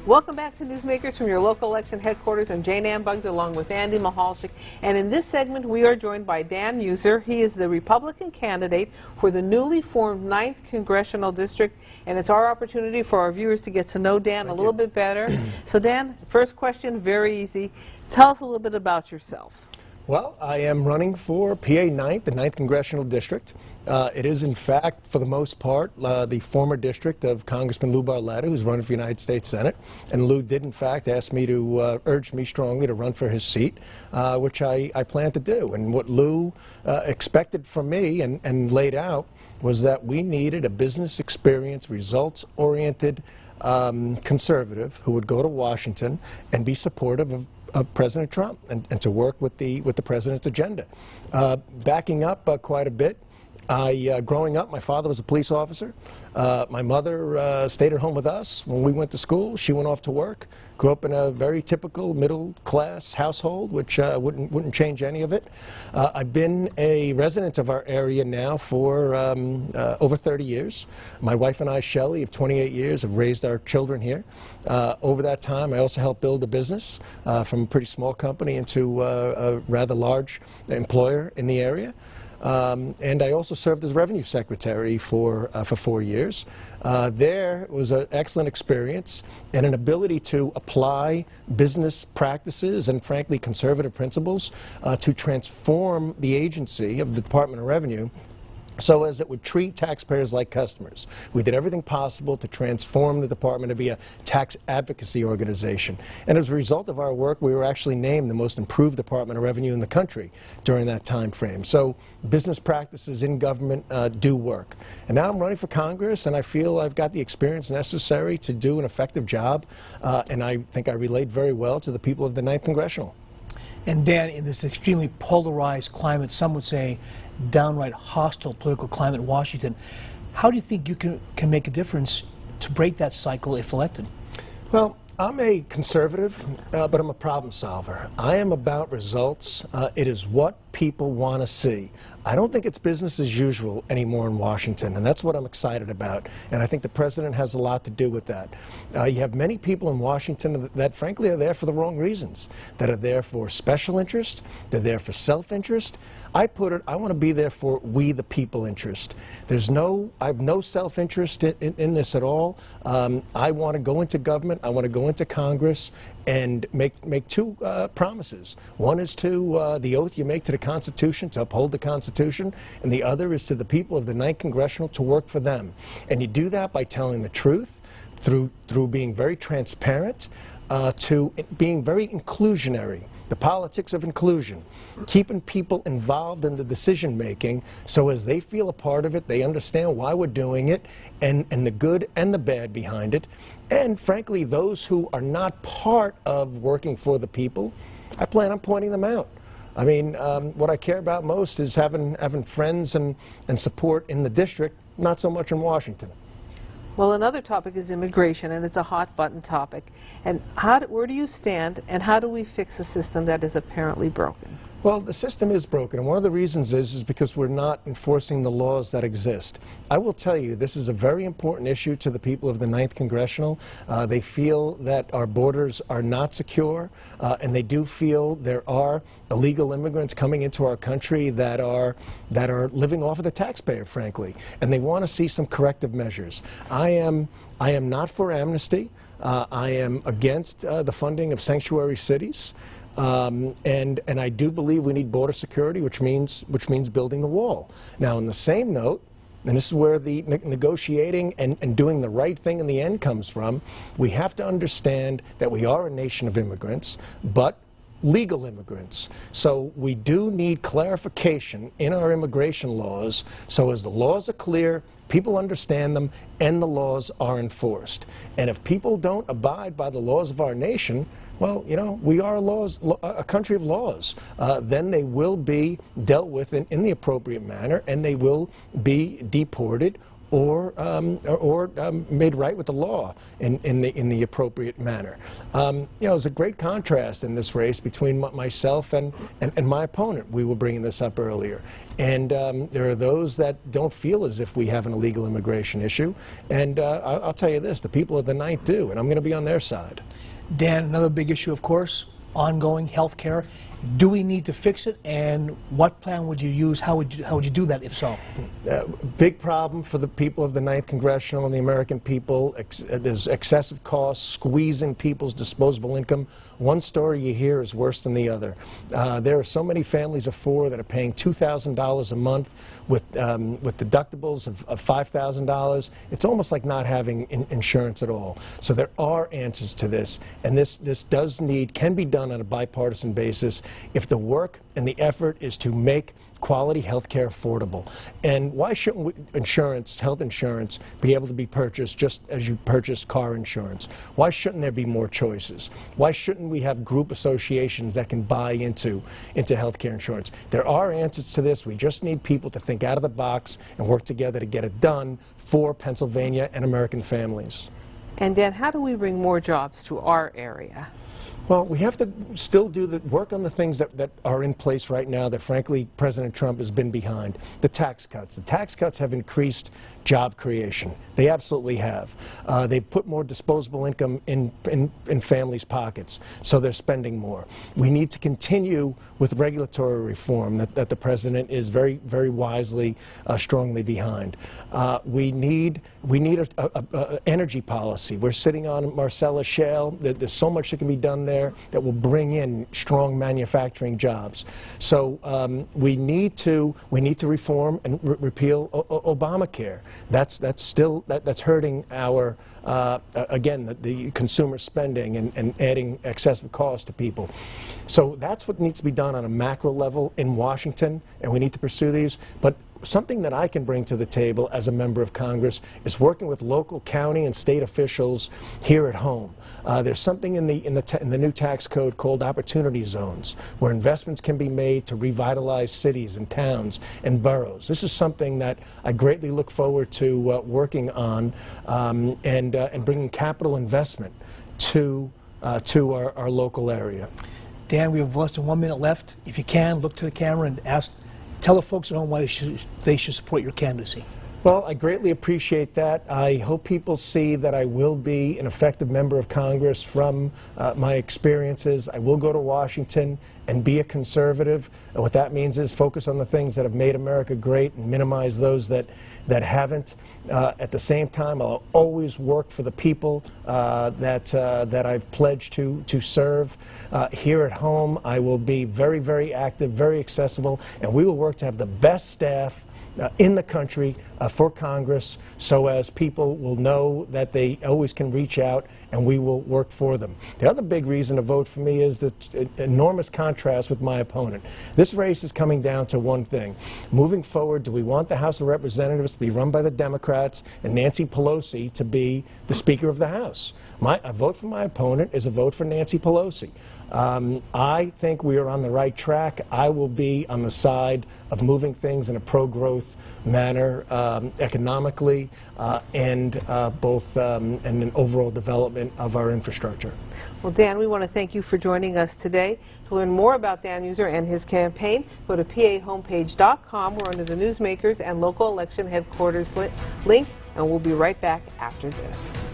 Welcome back to Newsmakers from your local election headquarters. I'm Jayne Bugda along with Andy Mehelshick. And in this segment, we are joined by Dan Meuser. He is the Republican candidate for the newly formed 9th Congressional District. And it's our opportunity for our viewers to get to know Dan a little bit better. So Dan, first question, very easy. Tell us a little bit about yourself. Well, I am running for PA 9th, the 9th Congressional District. It is, in fact, for the most part, the former district of Congressman Lou Barletta, who's running for the United States Senate. And Lou did, in fact, ask me to, urge me strongly to run for his seat, which I plan to do. And what Lou expected from me and laid out was that we needed a business experience, results-oriented conservative who would go to Washington and be supportive of President Trump and to work with the president's agenda. Backing up quite a bit, growing up, my father was a police officer. My mother stayed at home with us when we went to school. She went off to work. Grew up in a very typical middle-class household, which wouldn't change any of it. I've been a resident of our area now for over 30 years. My wife and I, Shelley, of 28 years, have raised our children here. Over that time, I also helped build a business from a pretty small company into a rather large employer in the area. And I also served as revenue secretary for 4 years. There was an excellent experience and an ability to apply business practices and, frankly, conservative principles to transform the agency of the Department of Revenue so as it would treat taxpayers like customers. We did everything possible to transform the department to be a tax advocacy organization. And as a result of our work, we were actually named the most improved Department of Revenue in the country during that time frame. So business practices in government do work. And now I'm running for Congress, and I feel I've got the experience necessary to do an effective job, and I think I relate very well to the people of the 9th Congressional. And Dan, in this extremely polarized climate, some would say downright hostile political climate in Washington, how do you think you can make a difference to break that cycle if elected? Well, I'm a conservative, but I'm a problem solver. I am about results. It is what people want to see. I don't think it's business as usual anymore in Washington, and that's what I'm excited about. And I think the president has a lot to do with that. You have many people in Washington that frankly are there for the wrong reasons, that are there for special interest, they're there for self-interest. I want to be there for we the people interest. I have no self-interest in this at all. I want to go into government, I want to go into Congress and make two promises. One is to the oath you make to the Constitution, to uphold the Constitution, and the other is to the people of the 9th Congressional to work for them. And you do that by telling the truth, through being very transparent, to being very inclusionary. The politics of inclusion, keeping people involved in the decision-making so as they feel a part of it, they understand why we're doing it, and the good and the bad behind it. And frankly, those who are not part of working for the people, I plan on pointing them out. I mean, what I care about most is having friends and support in the district, not so much in Washington. Well, another topic is immigration, and it's a hot-button topic. And where do you stand, and how do we fix a system that is apparently broken? Well, the system is broken, and one of the reasons is because we're not enforcing the laws that exist. I will tell you, this is a very important issue to the people of the 9th Congressional. They feel that our borders are not secure, and they do feel there are illegal immigrants coming into our country that are living off of the taxpayer, frankly, and they want to see some corrective measures. I am not for amnesty. I am against the funding of sanctuary cities. And I do believe we need border security, which means building the wall. Now, on the same note, and this is where the negotiating and doing the right thing in the end comes from, we have to understand that we are a nation of immigrants, but legal immigrants. So we do need clarification in our immigration laws, so as the laws are clear, people understand them, and the laws are enforced. And if people don't abide by the laws of our nation, well, you know, we are a country of laws. Then they will be dealt with in the appropriate manner, and they will be deported or made right with the law in the appropriate manner. There's a great contrast in this race between myself and my opponent. We were bringing this up earlier. And there are those that don't feel as if we have an illegal immigration issue. And I'll tell you this, the people of the 9th do, and I'm going to be on their side. Dan, another big issue, of course, ongoing health care. Do we need to fix it, and what plan would you use? How would you do that, if so? Big problem for the people of the 9th Congressional and the American people. There's excessive costs, squeezing people's disposable income. One story you hear is worse than the other. There are so many families of 4 that are paying $2,000 a month with deductibles of $5,000. It's almost like not having insurance at all. So there are answers to this, and this can be done on a bipartisan basis if the work and the effort is to make quality health care affordable. And why shouldn't health insurance, be able to be purchased just as you purchase car insurance? Why shouldn't there be more choices? Why shouldn't we have group associations that can buy into health care insurance? There are answers to this. We just need people to think out of the box and work together to get it done for Pennsylvania and American families. And Dan, how do we bring more jobs to our area? Well, we have to still do the work on the things that are in place right now that, frankly, President Trump has been behind. The tax cuts. The tax cuts have increased job creation. They absolutely have. They've put more disposable income in families' pockets, so they're spending more. We need to continue with regulatory reform that the President is very, very wisely, strongly behind. We need an energy policy. We're sitting on Marcellus Shale. There's so much that can be done there that will bring in strong manufacturing jobs. So we need to reform and repeal Obamacare. That's hurting our again the consumer spending and adding excessive costs to people. So that's what needs to be done on a macro level in Washington, and we need to pursue these. But something that I can bring to the table as a member of Congress is working with local, county, and state officials here at home. There's something in the new tax code called opportunity zones, where investments can be made to revitalize cities and towns and boroughs. This is something that I greatly look forward to working on and bringing capital investment to our local area. Dan, we have less than 1 minute left. If you can, look to the camera and tell the folks at home why they should support your candidacy. Well, I greatly appreciate that. I hope people see that I will be an effective member of Congress from my experiences. I will go to Washington and be a conservative. And what that means is focus on the things that have made America great and minimize those that haven't. At the same time, I'll always work for the people that I've pledged to serve. Here at home, I will be very, very active, very accessible, and we will work to have the best staff in the country for Congress, so as people will know that they always can reach out and we will work for them. The other big reason to vote for me is the enormous contrast with my opponent. This race is coming down to one thing. Moving forward, do we want the House of Representatives to be run by the Democrats and Nancy Pelosi to be the Speaker of the House? A vote for my opponent is a vote for Nancy Pelosi. I think we are on the right track. I will be on the side of moving things in a pro-growth manner, economically, and an overall development of our infrastructure. Well, Dan, we want to thank you for joining us today. To learn more about Dan Meuser and his campaign, go to pahomepage.com. We're under the Newsmakers and local election headquarters link, and we'll be right back after this.